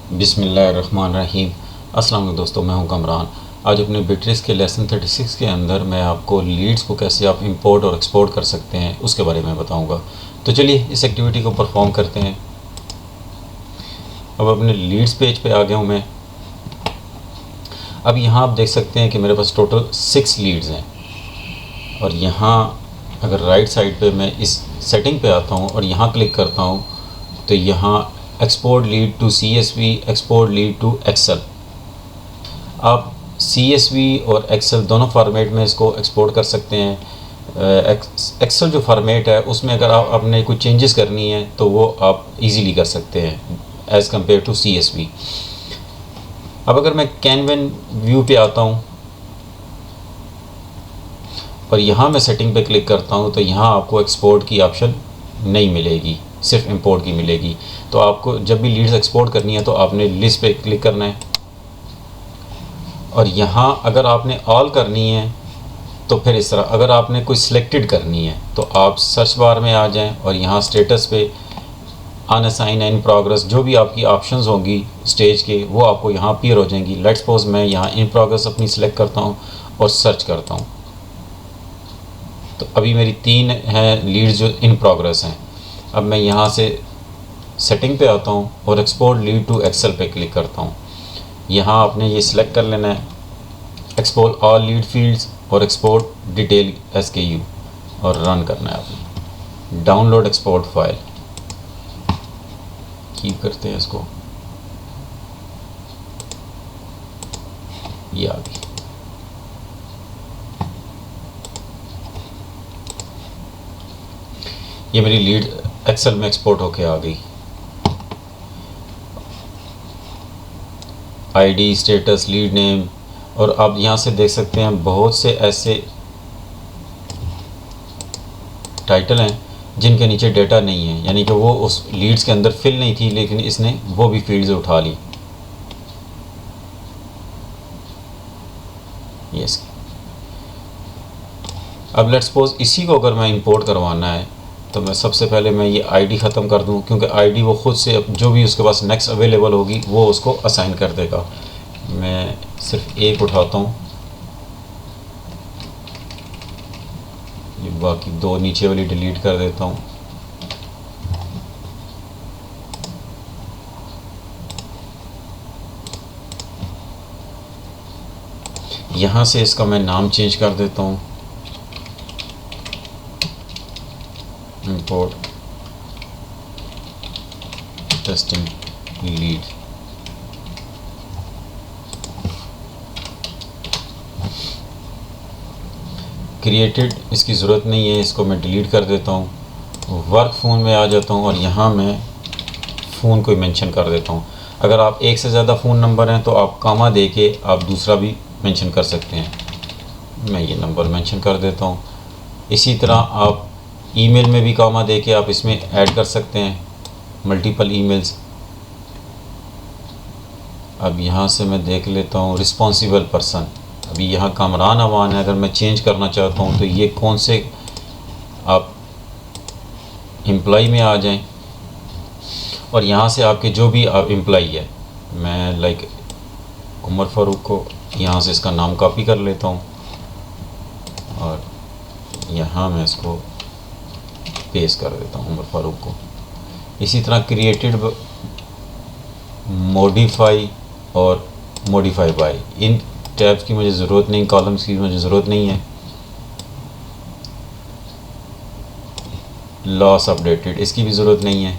बिस्मिल्लाहिर्रहमानिर्रहीम। अस्सलाम वालेकुम दोस्तों, मैं हूं कमरान। आज अपने बिट्रिक्स के लेसन 36 के अंदर मैं आपको लीड्स को कैसे आप इंपोर्ट और एक्सपोर्ट कर सकते हैं उसके बारे में बताऊंगा। तो चलिए इस एक्टिविटी को परफॉर्म करते हैं। अब अपने लीड्स पेज पे आ गया हूं मैं। अब यहाँ आप देख सकते हैं कि मेरे पास टोटल 6 लीड्स हैं और यहाँ अगर राइट साइड पे मैं इस सेटिंग पे आता हूँ और यहाँ क्लिक करता हूँ तो यहाँ export lead to CSV, export lead to excel. आप CSV और एक्सेल दोनों फॉर्मेट में इसको एक्सपोर्ट कर सकते हैं। एक्सेल जो फॉर्मेट है उसमें अगर आप अपने कोई चेंजेस करनी है तो वो आप इजीली कर सकते हैं एज़ कम्पेयर टू CSV। अब अगर मैं कैनवन व्यू पे आता हूँ और यहाँ मैं सेटिंग पे क्लिक करता हूँ तो यहाँ आपको एक्सपोर्ट की ऑप्शन नहीं मिलेगी, सिर्फ इंपोर्ट की मिलेगी। तो आपको जब भी लीड्स एक्सपोर्ट करनी है तो आपने लिस्ट पे क्लिक करना है और यहाँ अगर आपने ऑल करनी है तो फिर इस तरह, अगर आपने कोई सिलेक्टेड करनी है तो आप सर्च बार में आ जाएं और यहाँ स्टेटस पे अनअसाइन, इन प्रोग्रेस, जो भी आपकी ऑप्शंस होंगी स्टेज के वो आपको यहाँ अपीयर हो जाएंगी। लेट्स सपोज मैं यहाँ इन प्रोग्रेस अपनी सिलेक्ट करता हूँ और सर्च करता हूँ तो अभी मेरी 3 हैं लीड्स जो इन प्रोग्रेस हैं। अब मैं यहाँ से सेटिंग पे आता हूँ और एक्सपोर्ट लीड टू एक्सेल पे क्लिक करता हूँ। यहाँ आपने ये सिलेक्ट कर लेना है एक्सपोर्ट ऑल लीड फील्ड्स और एक्सपोर्ट डिटेल SKU और रन करना है आपने। डाउनलोड एक्सपोर्ट फाइल कीप करते हैं इसको, ये आ गई। ये मेरी लीड एक्सेल में एक्सपोर्ट होके आ गई। ID, स्टेटस, लीड नेम, और आप यहाँ से देख सकते हैं बहुत से ऐसे टाइटल हैं जिनके नीचे डेटा नहीं है, यानी कि वो उस लीड्स के अंदर फिल नहीं थी लेकिन इसने वो भी फील्ड्स उठा ली। यस। अब लेट्स सपोज इसी को अगर मैं इंपोर्ट करवाना है तो मैं सबसे पहले मैं ये ID ख़त्म कर दूं, क्योंकि ID वो ख़ुद से जो भी उसके पास नेक्स्ट अवेलेबल होगी वो उसको असाइन कर देगा। मैं सिर्फ एक उठाता हूँ, ये बाकी 2 नीचे वाली डिलीट कर देता हूँ। यहाँ से इसका मैं नाम चेंज कर देता हूँ, इंपोर्ट टेस्टिंग लीड। क्रिएटेड इसकी ज़रूरत नहीं है, इसको मैं डिलीट कर देता हूँ। वर्क फ़ोन में आ जाता हूँ और यहाँ मैं फ़ोन को मेंशन कर देता हूँ। अगर आप एक से ज़्यादा फ़ोन नंबर हैं तो आप कामा दे के आप दूसरा भी मेंशन कर सकते हैं। मैं ये नंबर मेंशन कर देता हूँ। इसी तरह आप ईमेल में भी कामा दे के आप इसमें ऐड कर सकते हैं मल्टीपल ईमेल्स। अब यहाँ से मैं देख लेता हूँ रिस्पॉन्सिबल पर्सन, अभी यहाँ कामरान अवान है। अगर मैं चेंज करना चाहता हूँ तो ये कौन से आप एम्प्लॉय में आ जाएं और यहाँ से आपके जो भी आप एम्प्लॉय है, मैं लाइक उमर फ़ारूक को यहाँ से इसका नाम कॉपी कर लेता हूँ और यहाँ मैं इसको पेस्ट कर देता हूँ उमर फ़ारूक को। इसी तरह क्रिएटेड, मॉडिफाई और मॉडिफाई बाय, इन टैब्स की मुझे ज़रूरत नहीं, कॉलम्स की मुझे ज़रूरत नहीं है। लॉस अपडेटेड इसकी भी ज़रूरत नहीं है।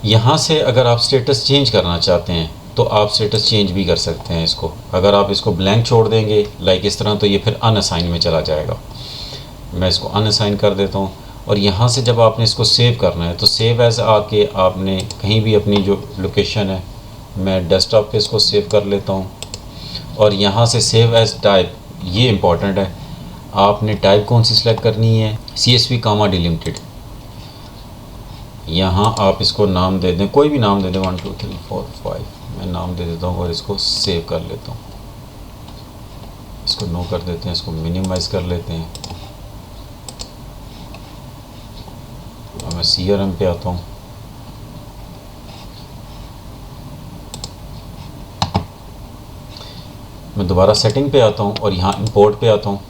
यहाँ से अगर आप स्टेटस चेंज करना चाहते हैं तो आप स्टेटस चेंज भी कर सकते हैं इसको। अगर आप इसको ब्लैंक छोड़ देंगे लाइक इस तरह तो ये फिर अनअसाइन में चला जाएगा। मैं इसको अनअसाइन कर देता हूँ और यहाँ से जब आपने इसको सेव करना है तो सेव एज आके आपने कहीं भी अपनी जो लोकेशन है, मैं डेस्कटॉप पे इसको सेव कर लेता हूँ और यहाँ से सेव एज टाइप, ये इम्पॉर्टेंट है, आपने टाइप कौन सी सिलेक्ट करनी है, CSV कामा डिलिमिटेड। यहाँ आप इसको नाम दे दें, कोई भी नाम दे दें, 1 2 3 4 5 मैं नाम दे देता हूँ और इसको सेव कर लेता हूँ। इसको नो कर देते हैं, इसको मिनिमाइज़ कर लेते हैं। मैं CRM पे आता हूँ मैं दोबारा सेटिंग पे आता हूँ और यहाँ इंपोर्ट पे आता हूँ,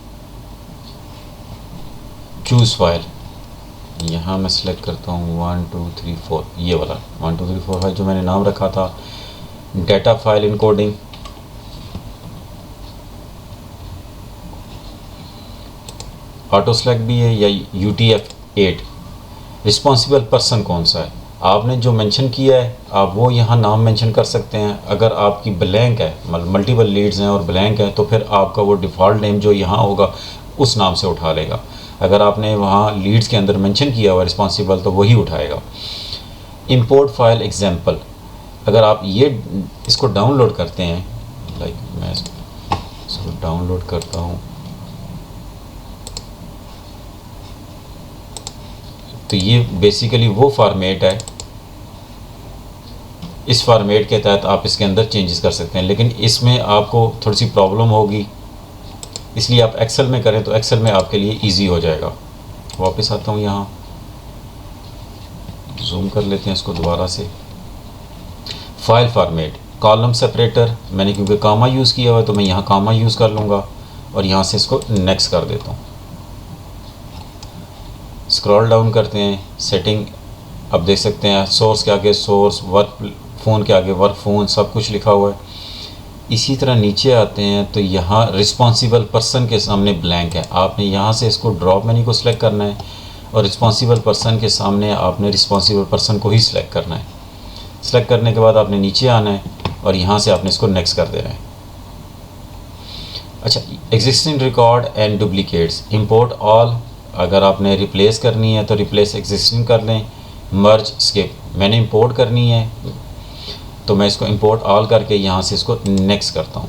चूज़ फाइल, यहाँ मैं सिलेक्ट करता हूँ 1 2 3 4, ये वाला 1 2 3 4 5 जो मैंने नाम रखा था, data file encoding. Auto select भी है या UTF-8। रिस्पॉन्सिबल पर्सन कौन सा है, आपने जो मेंशन किया है आप वो यहाँ नाम मेंशन कर सकते हैं। अगर आपकी ब्लैंक है, मल्टीपल लीड्स हैं और ब्लैंक है, तो फिर आपका वो डिफ़ॉल्ट नेम जो यहाँ होगा उस नाम से उठा लेगा। अगर आपने वहाँ लीड्स के अंदर मेंशन किया हुआ रिस्पॉन्सिबल तो वही उठाएगा। इंपोर्ट फाइल एग्जाम्पल, अगर आप ये इसको डाउनलोड करते हैं, लाइक मैं इसको डाउनलोड करता हूँ, तो ये बेसिकली वो फॉर्मेट है, इस फॉर्मेट के तहत आप इसके अंदर चेंजेस कर सकते हैं। लेकिन इसमें आपको थोड़ी सी प्रॉब्लम होगी, इसलिए आप एक्सेल में करें तो एक्सेल में आपके लिए इजी हो जाएगा। वापस आता हूँ, यहाँ जूम कर लेते हैं इसको दोबारा से। फाइल फॉर्मेट, कॉलम सेपरेटर, मैंने क्योंकि कामा यूज़ किया हुआ है तो मैं यहाँ कामा यूज़ कर लूँगा और यहाँ से इसको नेक्स्ट कर देता हूँ। स्क्रॉल डाउन करते हैं, सेटिंग, अब देख सकते हैं सोर्स के आगे सोर्स, वर्क फ़ोन के आगे वर्क फ़ोन, सब कुछ लिखा हुआ है। इसी तरह नीचे आते हैं तो यहाँ रिस्पॉन्सिबल पर्सन के सामने ब्लैंक है, आपने यहाँ से इसको ड्रॉप मेन्यू को सिलेक्ट करना है और रिस्पॉन्सिबल पर्सन के सामने आपने रिस्पॉन्सिबल पर्सन को ही सिलेक्ट करना है। सिलेक्ट करने के बाद आपने नीचे आना है और यहाँ से आपने इसको नेक्स्ट कर देना है। अच्छा, existing record and duplicates, import all, अगर आपने रिप्लेस करनी है तो रिप्लेस एग्जिस्टिंग कर लें। मर्ज स्किप, मैंने इंपोर्ट करनी है तो मैं इसको इंपोर्ट ऑल करके यहाँ से इसको नेक्स्ट करता हूँ।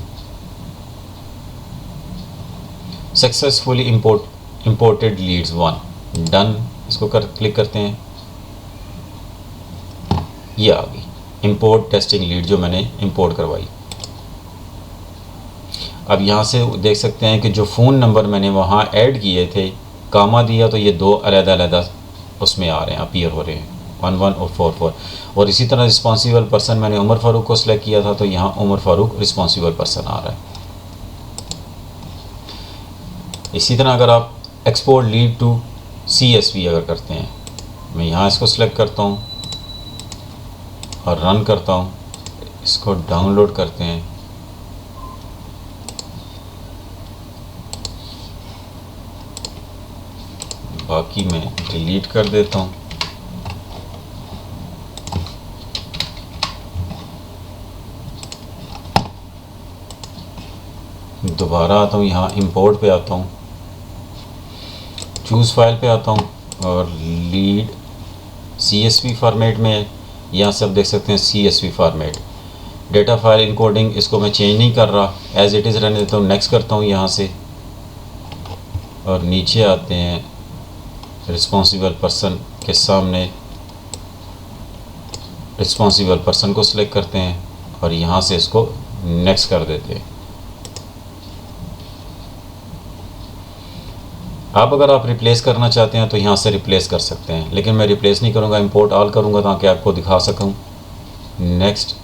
सक्सेसफुली इंपोर्टेड लीड्स 1, डन, इसको क्लिक करते हैं, ये आ गई इंपोर्ट टेस्टिंग लीड जो मैंने इंपोर्ट करवाई। अब यहाँ से देख सकते हैं कि जो फ़ोन नंबर मैंने वहाँ ऐड किए थे, कामा दिया तो ये दो अलग-अलग उसमें आ रहे हैं, अपीयर हो रहे हैं, 11 और 44। और इसी तरह रिस्पॉन्सिबल पर्सन मैंने उमर फ़ारूक को सिलेक्ट किया था तो यहाँ उमर फ़ारूक रिस्पॉन्सिबल पर्सन आ रहा है। इसी तरह अगर आप एक्सपोर्ट लीड टू CSV अगर करते हैं, मैं यहाँ इसको सिलेक्ट करता हूँ और रन करता हूँ, इसको डाउनलोड करते हैं, बाकी मैं डिलीट कर देता हूँ। दोबारा आता हूँ, यहाँ इंपोर्ट पे आता हूँ, चूज़ फाइल पे आता हूँ और लीड CSV फॉर्मेट में है, यहाँ से आप देख सकते हैं CSV format. Data file encoding, इसको मैं चेंज नहीं कर रहा, एज इट इज़ रहने देता हूँ, नेक्स्ट करता हूँ यहाँ से और नीचे आते हैं रिस्पॉन्सिबल पर्सन के सामने रिस्पॉन्सिबल पर्सन को सिलेक्ट करते हैं और यहाँ से इसको नेक्स्ट कर देते हैं। अगर आप रिप्लेस करना चाहते हैं तो यहाँ से रिप्लेस कर सकते हैं, लेकिन मैं रिप्लेस नहीं करूँगा, इंपोर्ट ऑल करूँगा ताकि आपको दिखा सकूँ। Next,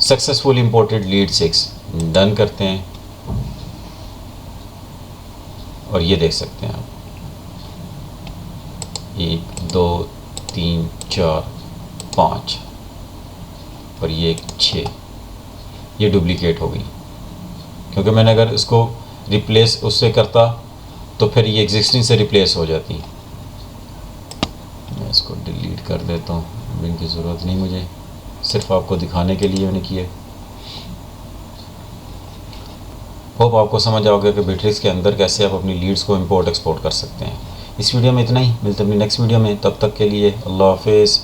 successful imported lead 6, done करते हैं और ये देख सकते हैं आप 1 2 3 4 5 और ये 6, ये डुप्लीकेट हो गई क्योंकि मैंने अगर इसको रिप्लेस उससे करता तो फिर ये एग्जिस्टिंग से रिप्लेस हो जाती। मैं इसको डिलीट कर देता हूँ, इनकी ज़रूरत नहीं मुझे, सिर्फ आपको दिखाने के लिए मैंने किया। होप आपको समझ आओगे कि बिट्रिक्स के अंदर कैसे आप अपनी लीड्स को इंपोर्ट एक्सपोर्ट कर सकते हैं। इस वीडियो में इतना ही, मिलते हैं अपनी नेक्स्ट वीडियो में, तब तक के लिए अल्लाह हाफिज़।